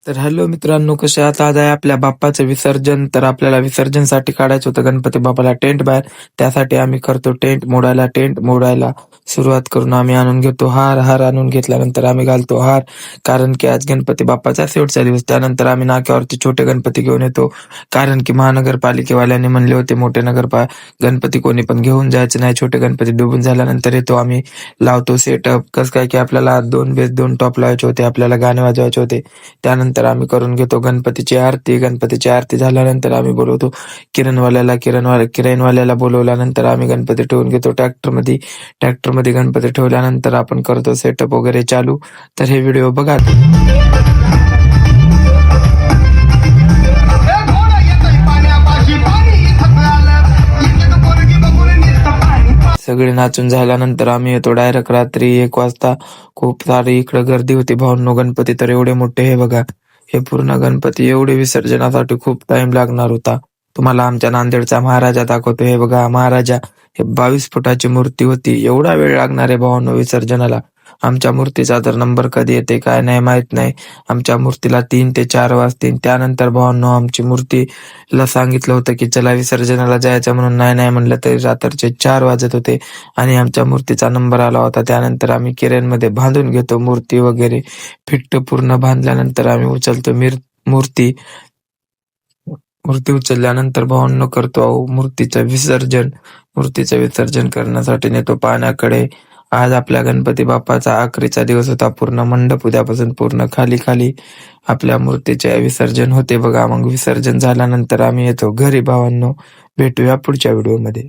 तर हॅलो मित्रांनो, कसे आहात? आज आहे आपल्या बाप्पाचं विसर्जन. तर आपल्याला विसर्जनसाठी काढायचं होतं गणपती बाप्पाला टेंट बाहेर. त्यासाठी आम्ही करतो टेंट मोडायला सुरुवात करून आम्ही आणून घेतो हार आणून घेतल्यानंतर आम्ही घालतो हार. कारण की आज गणपती बाप्पाचा शेवटचा दिवस. त्यानंतर आम्ही नाक्यावरती छोटे गणपती घेऊन येतो. कारण की महानगरपालिकेवाल्याने म्हणले होते मोठे गणपती कोणी पण घेऊन जायचे नाही, छोटे गणपती डुबून झाल्यानंतर येतो आम्ही लावतो सेटअप. कसं काय की आपल्याला 2 बेस 2 टॉप लावायचे होते, आपल्याला गाणे वाजवायचे होते. त्यानंतर आम्ही करून घेतो गणपतीची आरती झाल्यानंतर आम्ही बोलवतो किरणवाल्याला बोलवल्यानंतर आम्ही गणपती ठेवून घेतो ट्रॅक्टरमध्ये गणपती ठेवल्यानंतर आपण करतो सेटअप वगैरे चालू. तर हे व्हिडिओ बघा. सगळे नाचून झाल्यानंतर आम्ही येतो डायरेक्ट रात्री 1 वाजता. खूप सारी इकडे गर्दी होती भावांनो. गणपती तर एवढे मोठे, हे बघा, हे पूर्ण गणपती एवढे विसर्जनासाठी खूप टाइम लागणार होता. तुम्हाला आमच्या नांदेडचा महाराजा दाखवतो. हे बघा महाराजा, हे 22 फुटाची मूर्ती होती. एवढा वेळ लागणार आहे भावांनो विसर्जनाला. आमच्या मूर्तीचा तर नंबर कधी येते काय नाही माहित नाही. आमच्या मूर्तीला 3 ते 4 वाजतील. त्यानंतर भावांनो आमची मूर्तीला सांगितलं होतं की चला विसर्जनाला जायचं म्हणून. नाही म्हणलं तरी रात्रीचे 4 वाजत होते आणि आमच्या मूर्तीचा नंबर आला होता. त्यानंतर आम्ही किरणमध्ये बांधून घेतो मूर्ती वगैरे. फिट्ट पूर्ण बांधल्यानंतर आम्ही उचलतो मूर्ती मूर्ती उचलल्यानंतर भावांनो करतो मूर्तीचं विसर्जन करण्यासाठी नेतो पाण्याकडे. आज आपल्या गणपती बाप्पाचा आखरीचा दिवस होता. पूर्ण मंडप उद्यापासून पूर्ण खाली आपल्या मूर्तीचे विसर्जन होते बघा. मग विसर्जन झाल्यानंतर आम्ही येतो घरी भावांनो. भेटूया पुढच्या व्हिडिओमध्ये.